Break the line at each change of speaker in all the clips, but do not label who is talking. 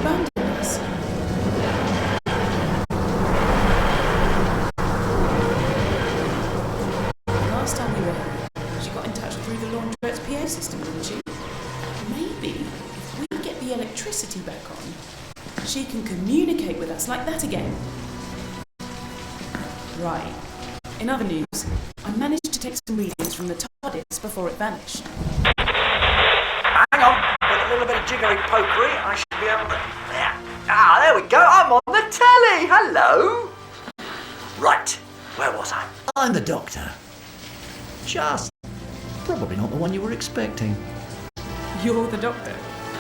abandoned us. Last time we were here, she got in touch through the laundrette's PA system, didn't she? Maybe if we get the electricity back on, she can communicate with us like that again. Right. In other news, I managed to take some readings from the TARDIS before it vanished.
Hang on, with a little bit of jiggery pokery, I should be able to... Ah, there we go, I'm on the telly, hello! Right, where was I?
I'm the Doctor. Just probably not the one you were expecting.
You're the Doctor.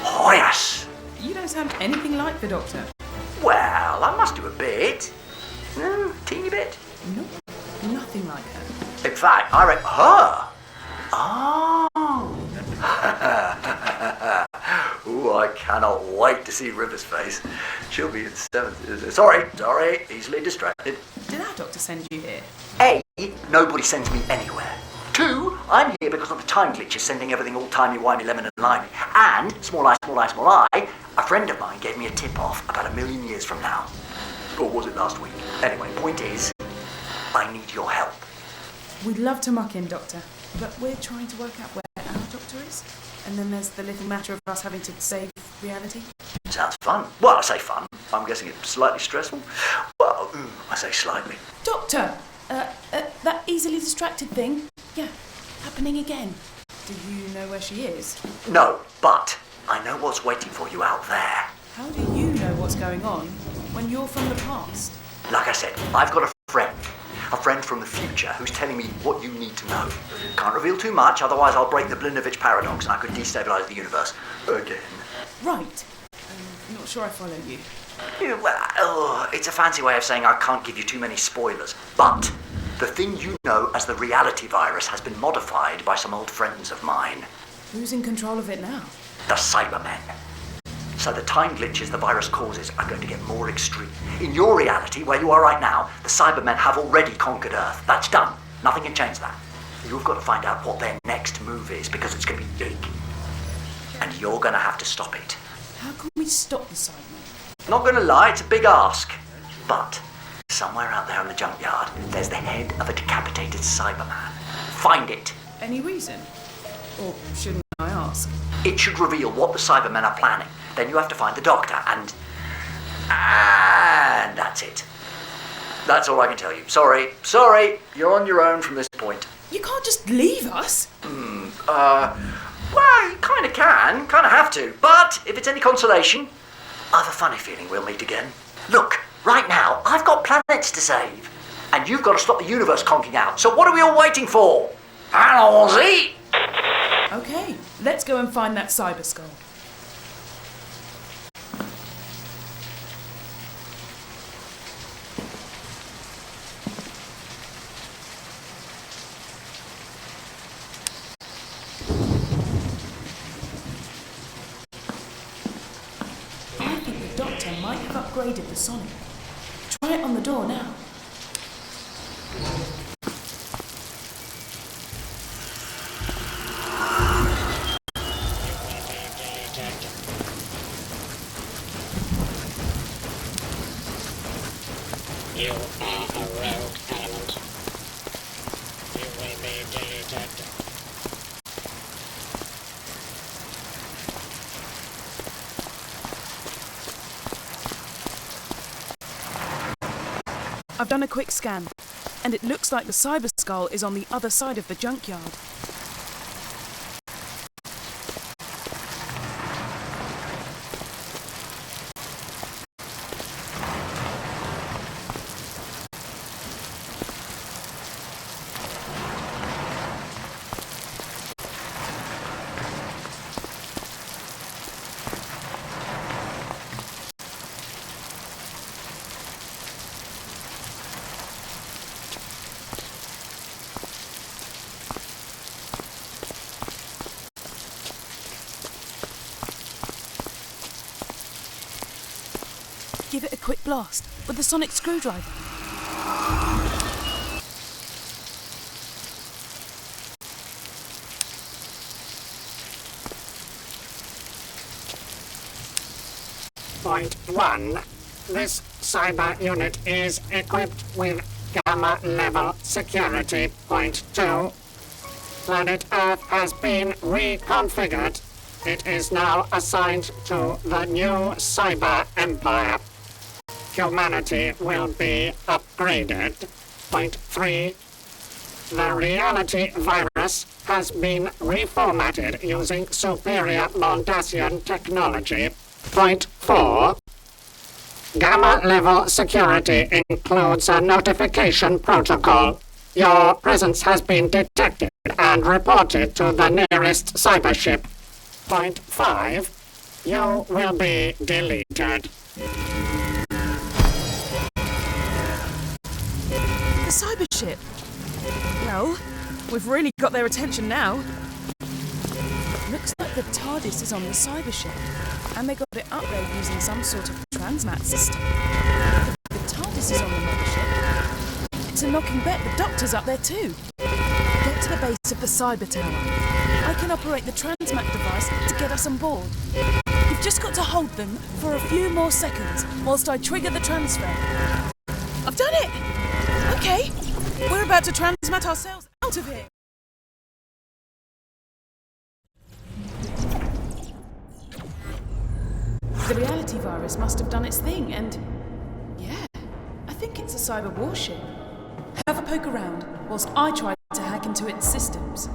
Oh, yes!
You don't sound anything like the Doctor.
Well, I must do a bit. No, teeny bit.
Nope, nothing like her.
In fact, I reckon... Her? Oh! Ooh, I cannot wait to see River's face. She'll be in 7th... Sorry, easily distracted.
Did our Doctor send you here?
A, nobody sends me anywhere. 2, I'm here because of the time glitches sending everything all timey-wimey, lemon and limey. And, small eye, a friend of mine gave me a tip-off about 1,000,000 years from now. Or was it last week? Anyway, point is, I need your help.
We'd love to muck in, Doctor, but we're trying to work out where our Doctor is. And then there's the little matter of us having to save reality.
Sounds fun. Well, I say fun. I'm guessing it's slightly stressful. Well, I say slightly.
Doctor! That easily distracted thing. Yeah, happening again. Do you know where she is?
No, but I know what's waiting for you out there.
How do you know what's going on when you're from the past?
Like I said, I've got a friend from the future who's telling me what you need to know. Can't reveal too much, otherwise I'll break the Blinovich paradox and I could destabilize the universe again.
Right. I'm not sure I follow you.
Yeah, well, it's a fancy way of saying I can't give you too many spoilers. But the thing you know as the reality virus has been modified by some old friends of mine.
Who's in control of it now?
The Cybermen. So the time glitches the virus causes are going to get more extreme. In your reality, where you are right now, the Cybermen have already conquered Earth. That's done. Nothing can change that. You've got to find out what their next move is, because it's going to be big. And you're going to have to stop it.
How can we stop the Cybermen?
Not going to lie, it's a big ask. But somewhere out there in the junkyard, there's the head of a decapitated Cyberman. Find it.
Any reason? Or shouldn't I ask?
It should reveal what the Cybermen are planning. Then you have to find the Doctor, and that's it. That's all I can tell you. Sorry, you're on your own from this point.
You can't just leave us.
Well, you kind of can, kind of have to. But if it's any consolation, I have a funny feeling we'll meet again. Look, right now, I've got planets to save. And you've got to stop the universe conking out. So what are we all waiting for? Allons-y!
Okay, let's go and find that Cyber Skull. I think the Doctor might have upgraded the Sonic. Try it on the door now.
You are a rogue element. You will be detected.
I've done a quick scan, and it looks like the Cyber Skull is on the other side of the junkyard. Give it a quick blast with the sonic screwdriver.
Point 1. This cyber unit is equipped with Gamma level security. Point 2. Planet Earth has been reconfigured. It is now assigned to the new Cyber Empire. Humanity will be upgraded. Point 3. The reality virus has been reformatted using superior Mondasian technology. Point 4. Gamma level security includes a notification protocol. Your presence has been detected and reported to the nearest cyber ship. Point 5. You will be deleted.
The cyber ship. Well, we've really got their attention now. Looks like the TARDIS is on the cyber ship, and they got it up there using some sort of transmat system. The TARDIS is on the mothership. It's a knocking bet the Doctor's up there too. Get to the base of the cyber tower. I can operate the transmat device to get us on board. You've just got to hold them for a few more seconds whilst I trigger the transfer. I've done it! Okay, we're about to transmat ourselves out of here. The reality virus must have done its thing, and yeah, I think it's a cyber warship. Have a poke around whilst I try to hack into its systems.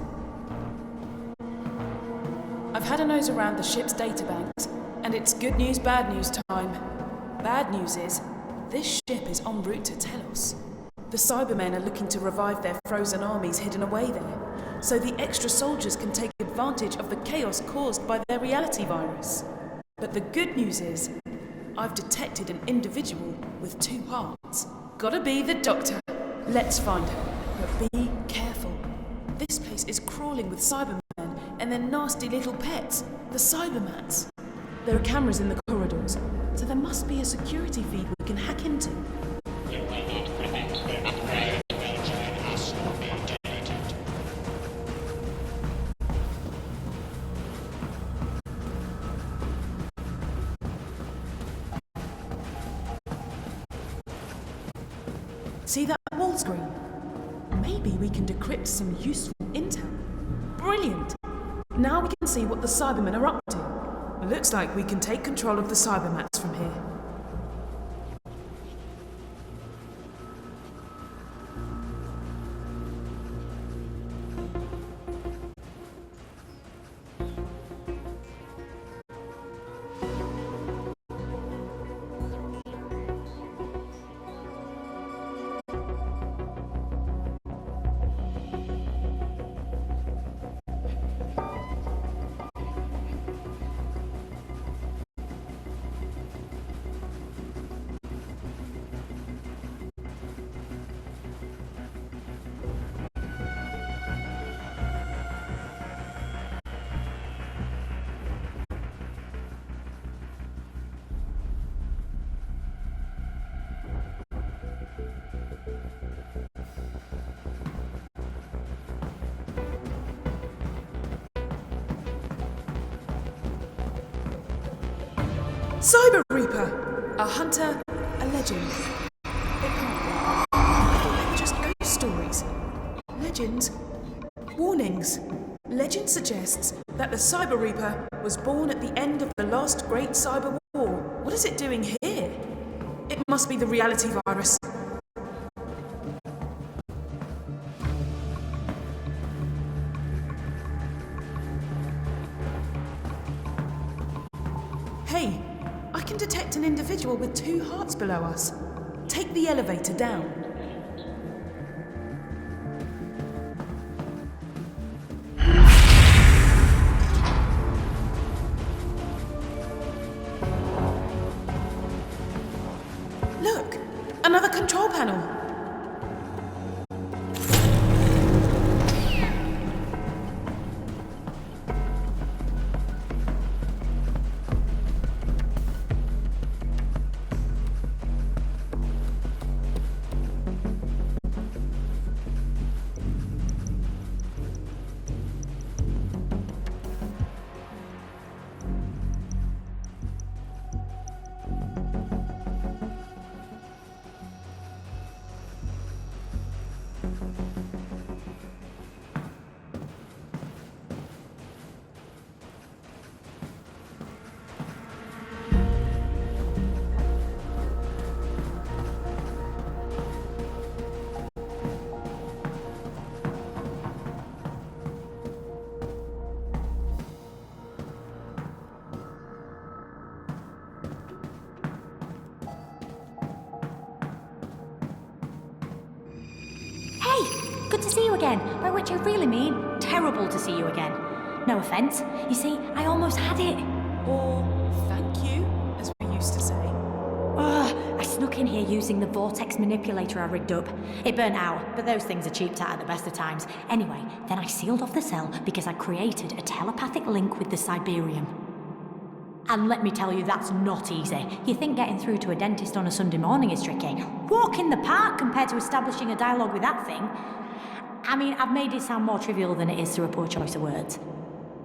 I've had a nose around the ship's databanks, and it's good news, bad news time. Bad news is, this ship is en route to Telos. The Cybermen are looking to revive their frozen armies hidden away there, so the extra soldiers can take advantage of the chaos caused by their reality virus. But the good news is, I've detected an individual with 2 hearts. Gotta be the Doctor. Let's find her, but be careful. This place is crawling with Cybermen and their nasty little pets, the Cybermats. There are cameras in the corridors, so there must be a security feed we can hack into.
You will not prevent the upgrade. You will join us or be deleted.
See that wall screen? Maybe we can decrypt some useful intel. Brilliant! Now we can see what the Cybermen are up to. Looks like we can take control of the Cybermats from here. Cyber Reaper! A hunter, a legend. It can't be. I thought they were just ghost stories. Legends? Warnings. Legend suggests that the Cyber Reaper was born at the end of the last great cyber war. What is it doing here? It must be the reality virus. Hey, I can detect an individual with 2 hearts below us. Take the elevator down. Look, another control panel.
you again, by which I really mean terrible to see you again. No offence. You see, I almost had it.
Or thank you, as we used to say.
I snuck in here using the vortex manipulator I rigged up. It burnt out, but those things are cheap at the best of times. Anyway, then I sealed off the cell because I created a telepathic link with the Cyberium. And let me tell you, that's not easy. You think getting through to a dentist on a Sunday morning is tricky? Walk in the park compared to establishing a dialogue with that thing. I mean, I've made it sound more trivial than it is through a poor choice of words.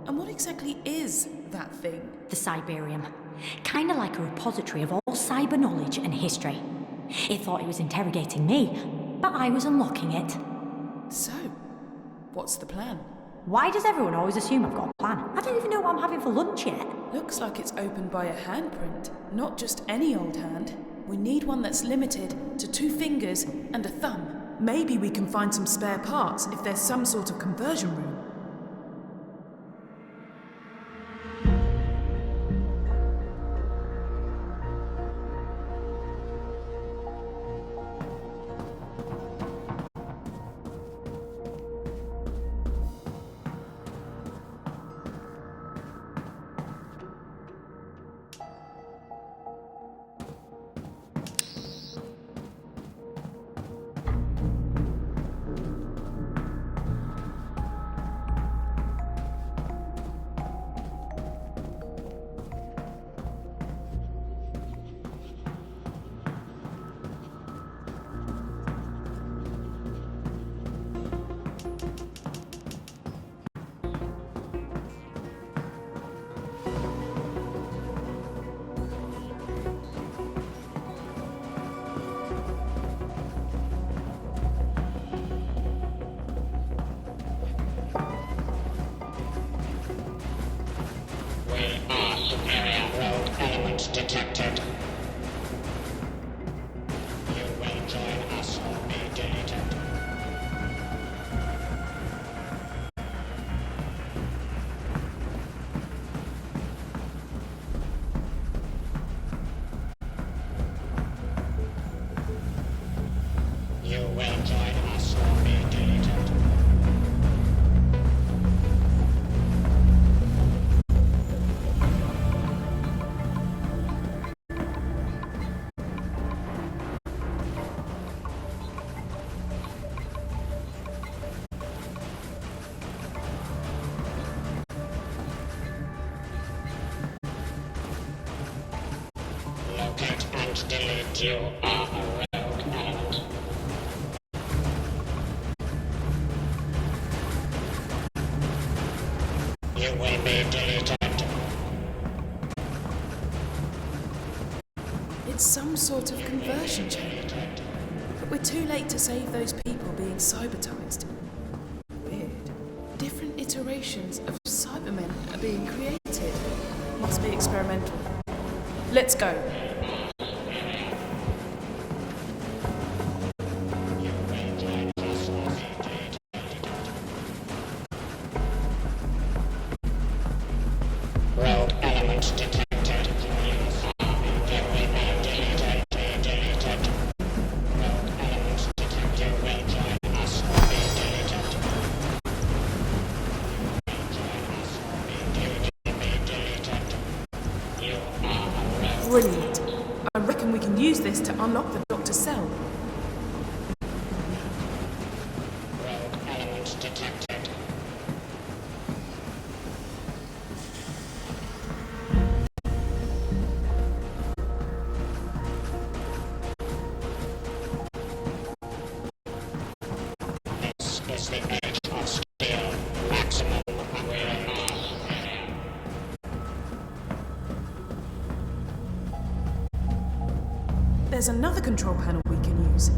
And what exactly is that thing?
The Cyberium. Kinda like a repository of all cyber knowledge and history. It thought it was interrogating me, but I was unlocking it.
So, what's the plan?
Why does everyone always assume I've got a plan? I don't even know what I'm having for lunch yet.
Looks like it's opened by a handprint. Not just any old hand. We need one that's limited to 2 fingers and a thumb. Maybe we can find some spare parts if there's some sort of conversion room.
Detected. You will join us or be deleted. You will join us or be deleted. Locate and delete. You are a rogue element. You will be deleted.
It's some sort of conversion chamber. But we're too late to save those people being cybertized. Weird. Different iterations of Cybermen are being created. Must be experimental. Let's go.
Rogue element detected. You will be deleted. Rogue element detected. You will join us or be deleted. You will be deleted. You are a rogue.
Brilliant. I reckon we can use this to unlock the Doctor's cell.
Rogue element detected. This is the age of steel. Maximum awareness.
There's another control panel we can use.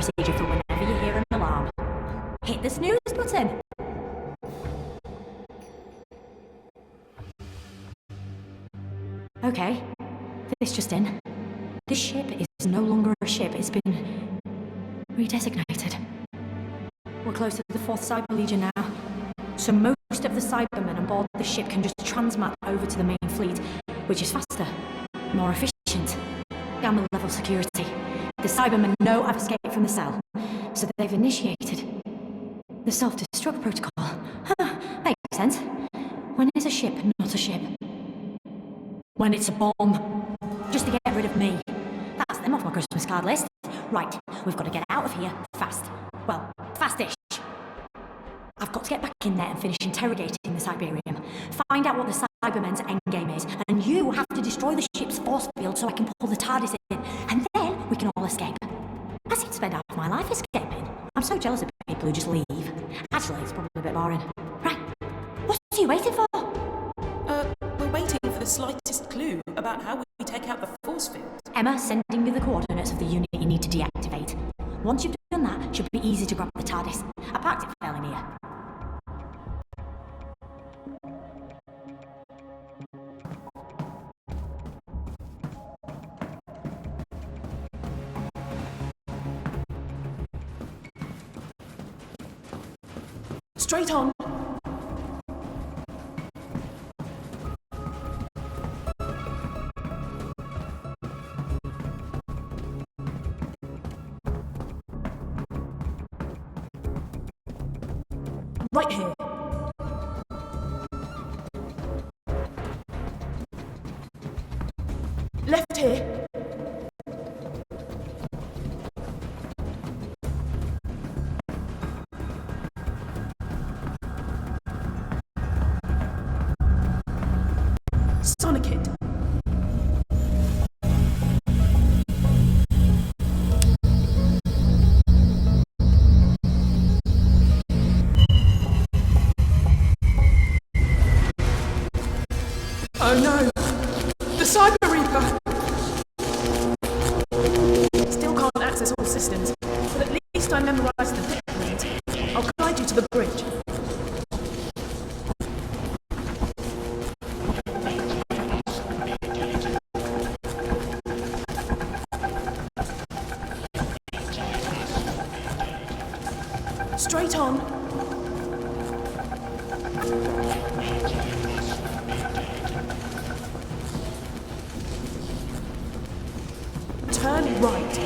procedure for whenever you hear an alarm. Hit the snooze button. Okay, this just in. This ship is no longer a ship, it's been redesignated. We're close to the 4th Cyber Legion now, so most of the Cybermen on board the ship can just transmat over to the main fleet, which is faster, more efficient. Gamma level security. The Cybermen know I've escaped from the cell, so they've initiated the self-destruct protocol. Huh, makes sense. When is a ship not a ship? When it's a bomb. Just to get rid of me. That's them off my Christmas card list. Right, we've got to get out of here fast. Well, fastish. I've got to get back in there and finish interrogating the Cyberium. Find out what the Cybermen's endgame is, and you have to destroy the ship's force field so I can pull the TARDIS in, and then we can all escape. I seem to spend half my life escaping. I'm so jealous of people who just leave. Actually, it's probably a bit boring. Right, what are you waiting for?
We're waiting for the slightest clue about how we take out the force field.
Emma sending you the coordinates of the unit you need to deactivate. Once you've done that, it should be easy to grab the TARDIS. I parked it fairly near.
Straight on. Right here. Left here. Sonikid. Oh no! The Cyber Reaper! Still can't access all systems, but at least I memorized the coordinates. I'll guide you to the bridge. Straight on. Turn right.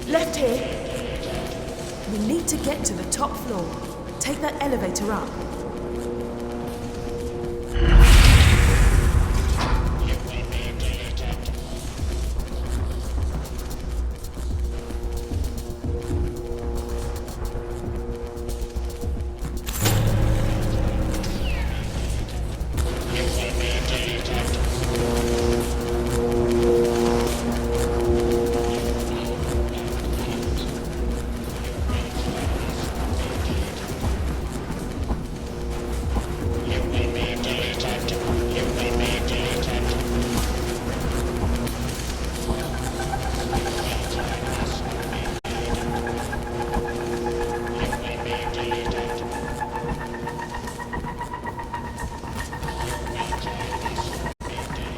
Left here. We need to get to the top floor. Take that elevator up.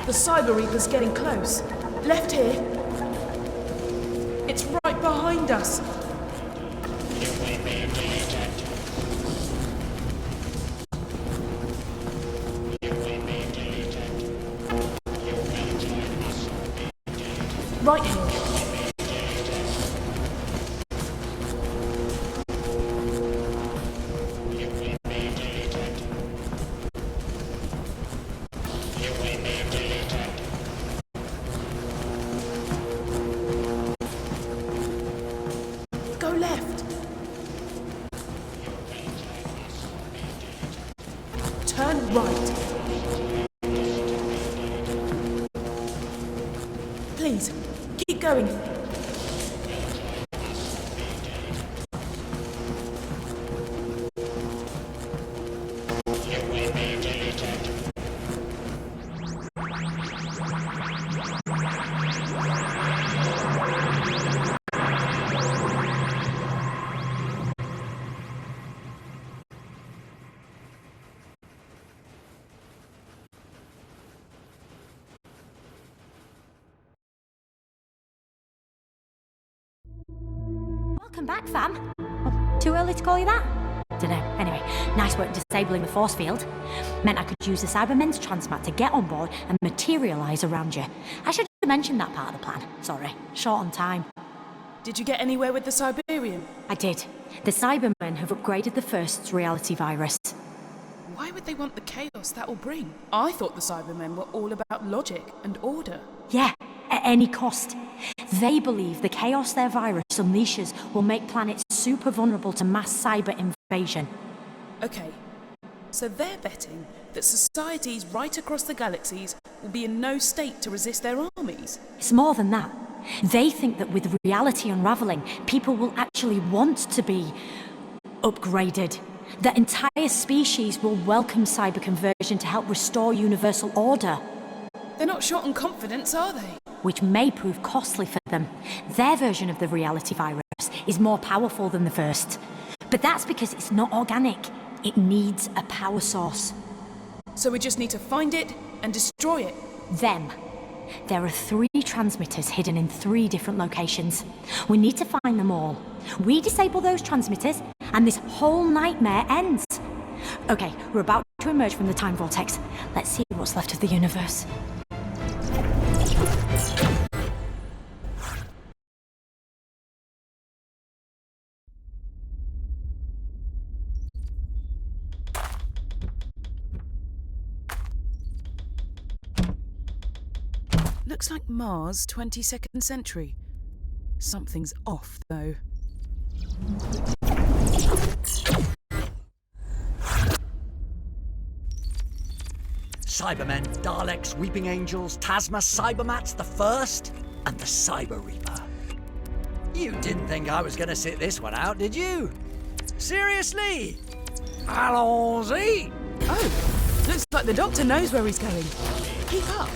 The Cyber Reaper's getting close. Left here. It's right behind us. Right here. Go left. Turn right. Please, keep going.
Welcome back, fam. Oh, too early to call you that? Dunno. Anyway, nice work disabling the force field. Meant I could use the Cybermen's transmat to get on board and materialise around you. I should have mentioned that part of the plan. Sorry, short on time.
Did you get anywhere with the Cyberium?
I did. The Cybermen have upgraded the first reality virus.
Why would they want the chaos that will bring? I thought the Cybermen were all about logic and order.
Yeah, at any cost. They believe the chaos their virus unleashes will make planets super vulnerable to mass cyber invasion.
Okay, so they're betting that societies right across the galaxies will be in no state to resist their armies.
It's more than that. They think that with reality unravelling, people will actually want to be upgraded. That entire species will welcome cyber conversion to help restore universal order.
They're not short on confidence, are they?
Which may prove costly for them. Their version of the reality virus is more powerful than the first. But that's because it's not organic. It needs a power source.
So we just need to find it and destroy it.
Them. There are 3 transmitters hidden in 3 different locations. We need to find them all. We disable those transmitters, and this whole nightmare ends. Okay, we're about to emerge from the time vortex. Let's see what's left of the universe.
Looks like Mars, 22nd century. Something's off, though.
Cybermen, Daleks, Weeping Angels, Tasma, Cybermats, the First, and the Cyber Reaper. You didn't think I was gonna sit this one out, did you? Seriously? Allons-y!
Oh, looks like the Doctor knows where he's going. Keep up.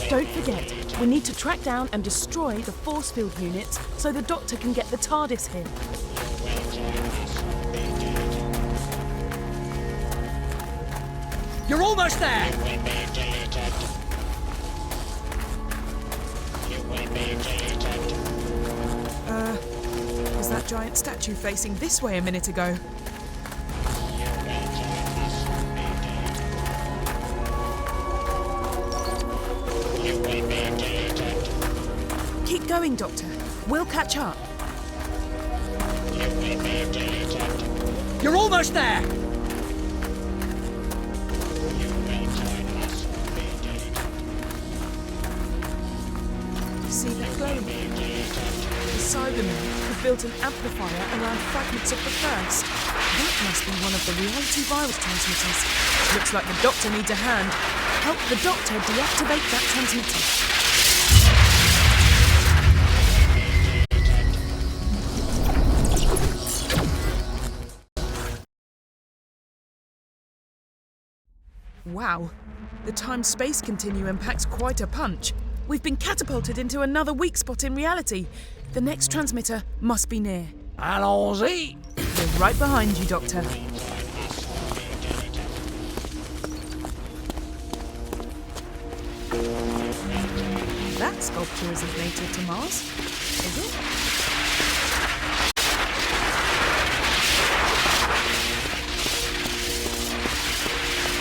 Don't forget, we need to track down and destroy the force field units so the Doctor can get the TARDIS here.
You're almost there!
Was that giant statue facing this way a minute ago? Keep going, Doctor. We'll catch up.
You're almost there!
See that glow? The Cybermen have built an amplifier around fragments of the first. That must be one of the reality virus transmitters. Looks like the Doctor needs a hand. Help the Doctor deactivate that transmitter. Wow, the time-space continuum packs quite a punch. We've been catapulted into another weak spot in reality. The next transmitter must be near.
Allons-y!
We're right behind you, Doctor. That sculpture isn't native to Mars, is it?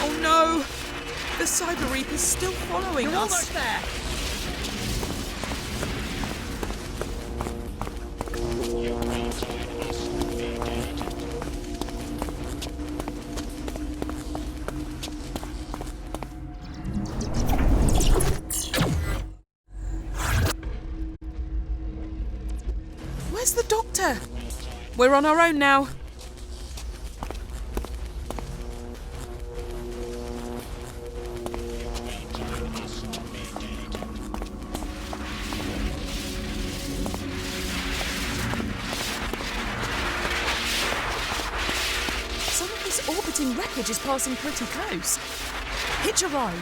Oh no! The Cyber Reaper's still following
You're
us.
almost there!
Where's the Doctor? We're on our own now. Some of this orbiting wreckage is passing pretty close. Hitch a ride.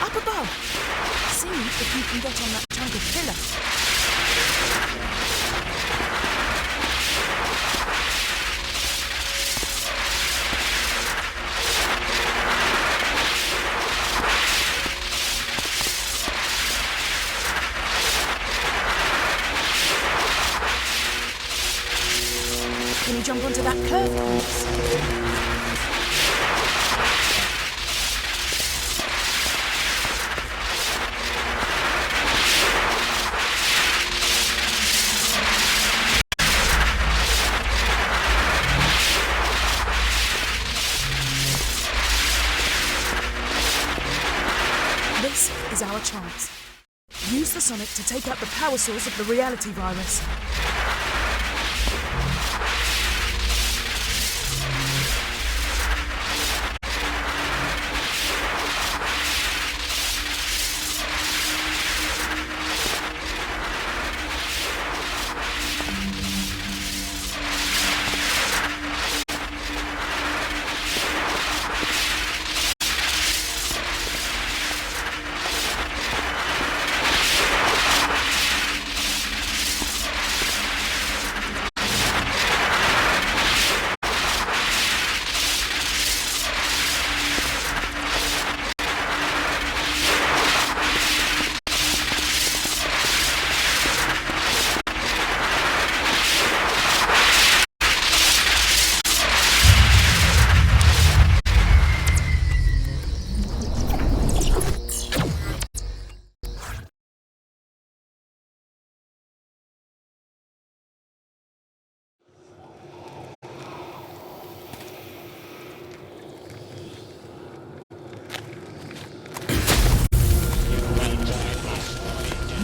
Up above. See if you can get on that chunk of pillar. Can you jump onto that curve, please? This is our chance. Use the Sonic to take out the power source of the reality virus.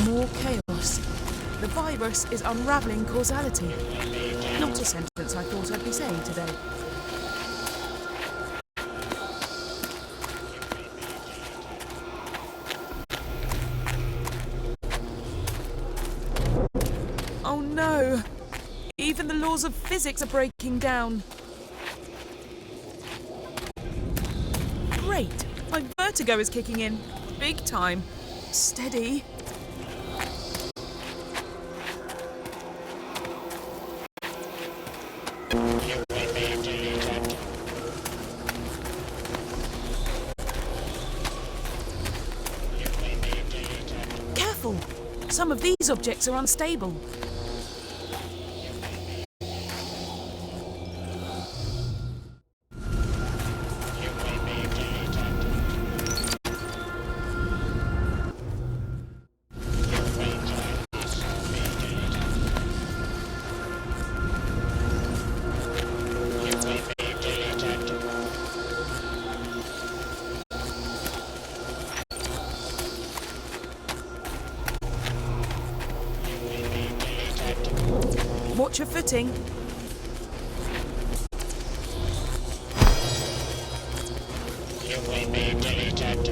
More chaos. The virus is unravelling causality. Not a sentence I thought I'd be saying today. Oh no! Even the laws of physics are breaking down. Great! My vertigo is kicking in. Big time. Steady. Careful! Some of these objects are unstable. Watch your footing.
You will be deleted.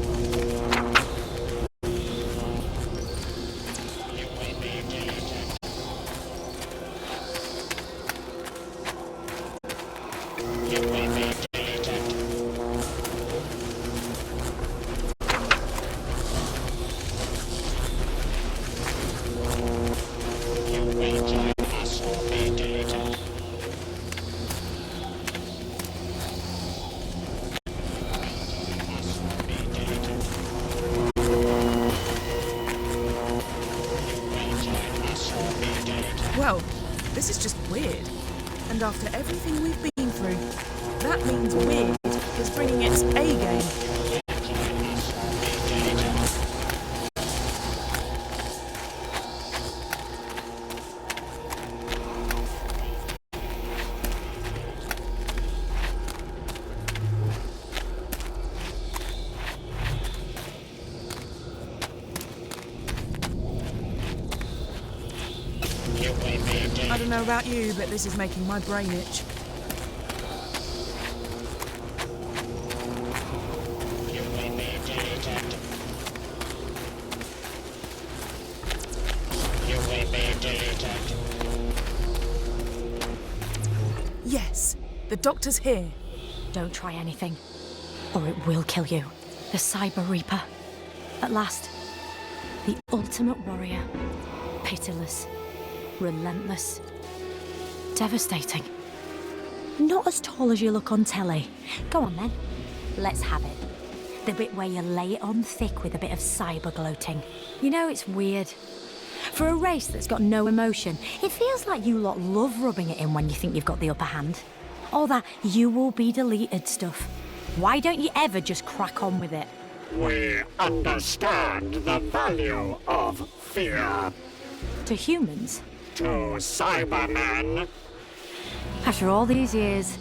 You will be deleted. You will be deleted. You will join us or be deleted.
Well, this is just weird. And after everything we've been through, that means weird is bringing its A game. I don't know about you, but this is making my brain itch.
You will be deleted. You will be deleted.
Yes, the doctor's here.
Don't try anything, or it will kill you. The Cyber Reaper. At last, the ultimate warrior. Pitiless, Relentless. Devastating. Not as tall as you look on telly. Go on then. Let's have it. The bit where you lay it on thick with a bit of cyber gloating. You know, it's weird. For a race that's got no emotion, it feels like you lot love rubbing it in when you think you've got the upper hand. All that you will be deleted stuff. Why don't you ever just crack on with it?
We understand the value of fear.
To humans?
To Cybermen,
After all these years,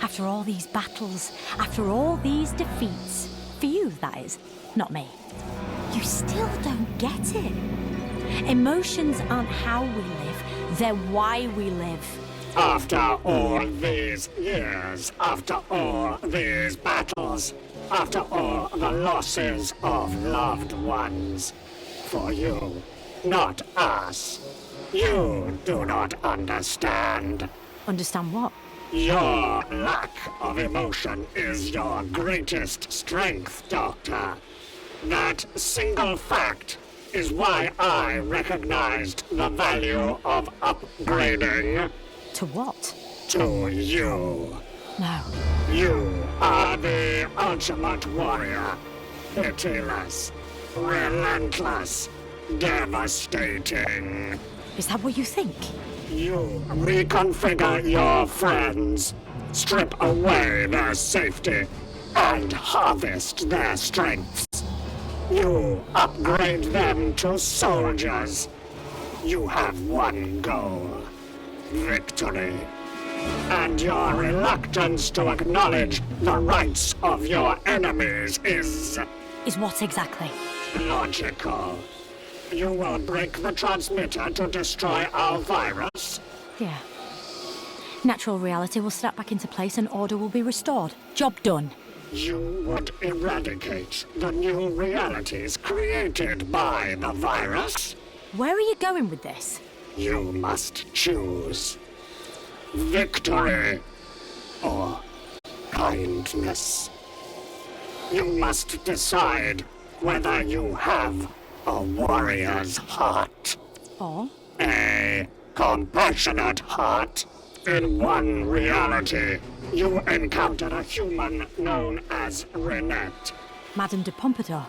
after all these battles, after all these defeats, for you, that is, not me, you still don't get it. Emotions aren't how we live, they're why we live.
after all these years, after all these battles, after all the losses of loved ones, for you, not us. You do not understand.
Understand what?
Your lack of emotion is your greatest strength, Doctor. That single fact is why I recognized the value of upgrading
To what?
to you.
No.
You are the ultimate warrior. Pitiless, relentless, devastating.
Is that what you think?
You reconfigure your friends, strip away their safety, and harvest their strengths. You upgrade them to soldiers. You have one goal: victory. And your reluctance to acknowledge the rights of your enemies is
Is what exactly?
logical. You will break the transmitter to destroy our virus.
Yeah. Natural reality will snap back into place and order will be restored. Job done.
You would eradicate the new realities created by the virus.
Where are you going with this?
You must choose victory or kindness. You must decide whether you have a warrior's heart,
Or?
a compassionate heart. In one reality, you encounter a human known as Renette.
Madame de Pompadour?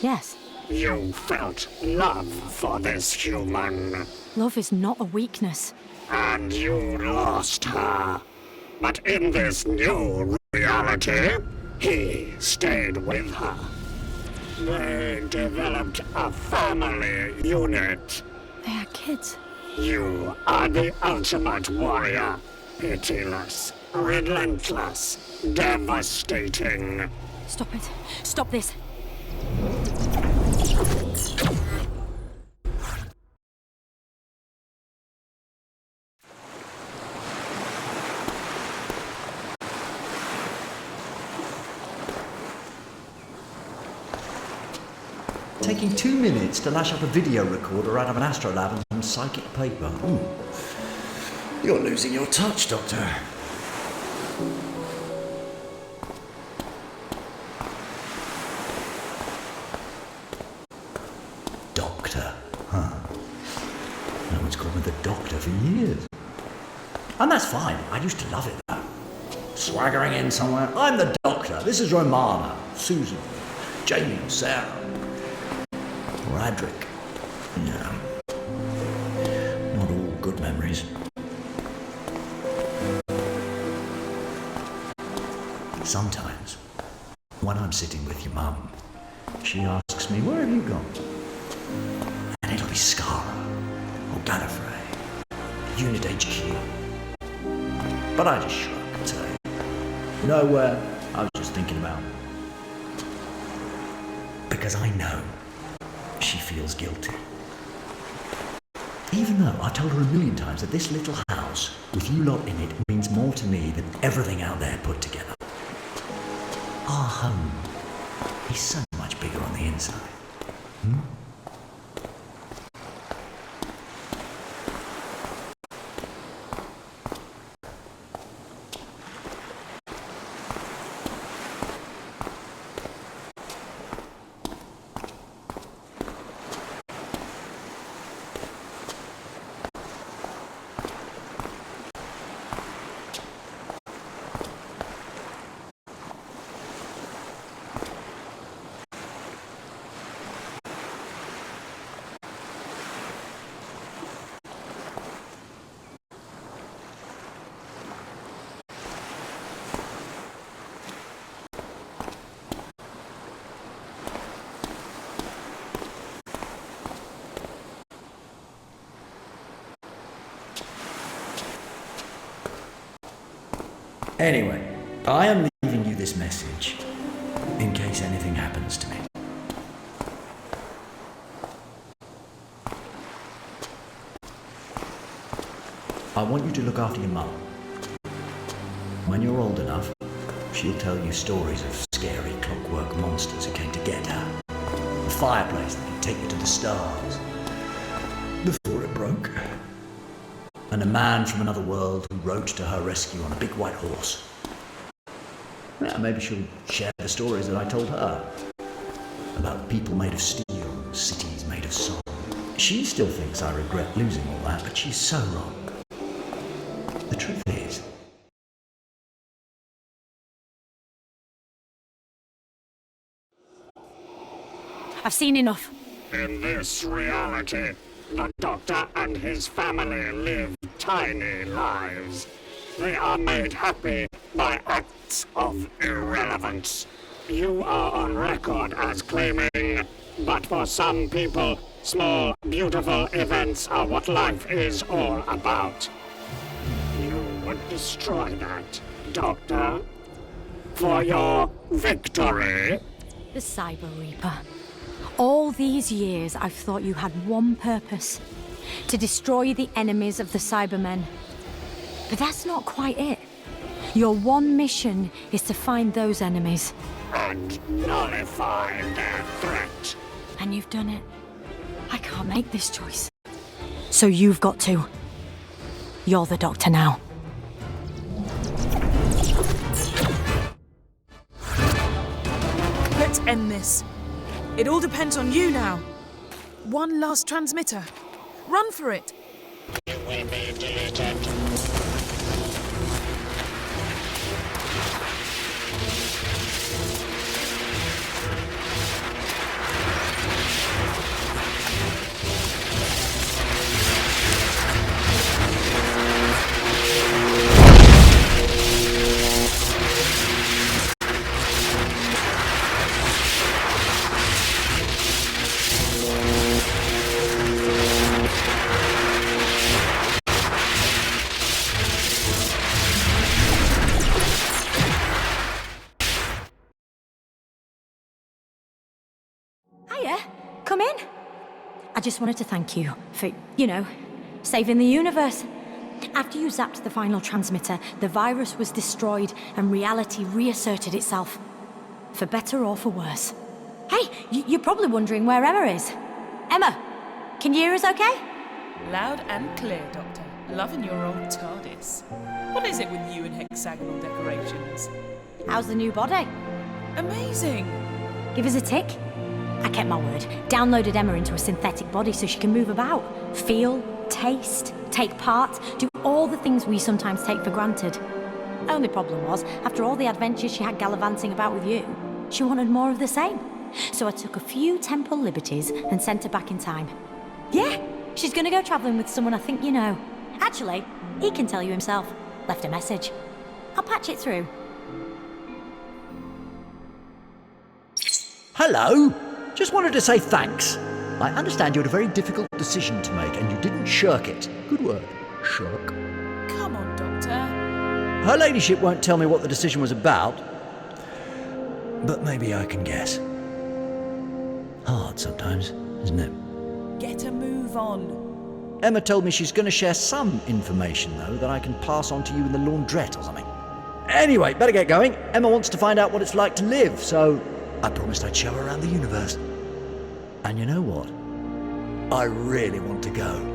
Yes.
You felt love for this human,
Love is not a weakness.
and you lost her. But in this new reality, he stayed with her. They developed a family unit.
They are kids.
You are the ultimate warrior. Pitiless, relentless, devastating.
Stop it. Stop this.
Taking 2 minutes to lash up a video recorder out of an astrolab and some psychic paper. You're losing your touch, Doctor. Doctor, huh? No one's called me the Doctor for years. And that's fine. I used to love it, though. Swaggering in somewhere. I'm the Doctor. This is Romana, Susan, Jamie, or Sarah. Or Adric. Yeah. Not all good memories. Sometimes, when I'm sitting with your mum, she asks me, where have you gone? And it'll be Skara, or Gallifrey, Unit HQ. But I just shrug and say, nowhere, I was just thinking about. Because I know she feels guilty. Even though I told her 1,000,000 times that this little house, with you lot in it, means more to me than everything out there put together. Our home is so much bigger on the inside. Anyway, I am leaving you this message in case anything happens to me. I want you to look after your mum. When you're old enough, she'll tell you stories of scary clockwork monsters who came to get her. A fireplace that could take you to the stars before it broke. And a man from another world who rode to her rescue on a big white horse. Yeah, maybe she'll share the stories that I told her. About people made of steel, cities made of song. She still thinks I regret losing all that, but she's so wrong. The truth is,
I've seen enough.
In this reality, the Doctor and his family live tiny lives. They are made happy by acts of irrelevance. You are on record as claiming, but for some people, small, beautiful events are what life is all about. You would destroy that, Doctor, for your victory.
The Cyber Reaper. All these years, I've thought you had one purpose. To destroy the enemies of the Cybermen. But that's not quite it. Your one mission is to find those enemies.
And nullify their threat.
And you've done it. I can't make this choice. So you've got to. You're the Doctor now.
Let's end this. It all depends on you now. One last transmitter. Run for it.
You will be deleted.
Hiya, come in. I just wanted to thank you for, saving the universe. After you zapped the final transmitter, the virus was destroyed and reality reasserted itself. For better or for worse. Hey, you're probably wondering where Emma is. Emma, can you hear us okay?
Loud and clear, Doctor. Loving your old TARDIS. What is it with you and hexagonal decorations?
How's the new body?
Amazing!
Give us a tick. I kept my word. Downloaded Emma into a synthetic body so she can move about, feel, taste, take part, do all the things we sometimes take for granted. Only problem was, after all the adventures she had gallivanting about with you, she wanted more of the same. So I took a few temporal liberties and sent her back in time. Yeah, she's gonna go travelling with someone I think you know. Actually, he can tell you himself. Left a message. I'll patch it through.
Hello? Just wanted to say thanks. I understand you had a very difficult decision to make and you didn't shirk it. Good work. Shirk.
Come on, Doctor.
Her ladyship won't tell me what the decision was about, but maybe I can guess. Hard sometimes, isn't it?
Get a move on.
Emma told me she's going to share some information, though, that I can pass on to you in the laundrette or something. Anyway, better get going. Emma wants to find out what it's like to live, so I promised I'd show her around the universe. And you know what? I really want to go.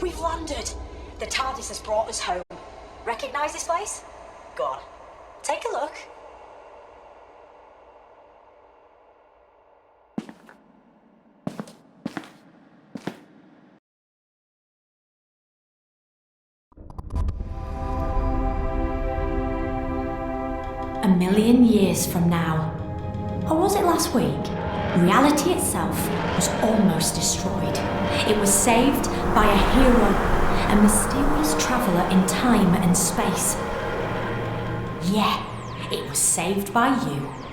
We've landed. The TARDIS has brought us home. Recognise this place? Go on. Take a look. A million years from now, or was it last week? Reality itself was almost destroyed. It was saved by a hero, a mysterious traveller in time and space. Yeah, It was saved by you.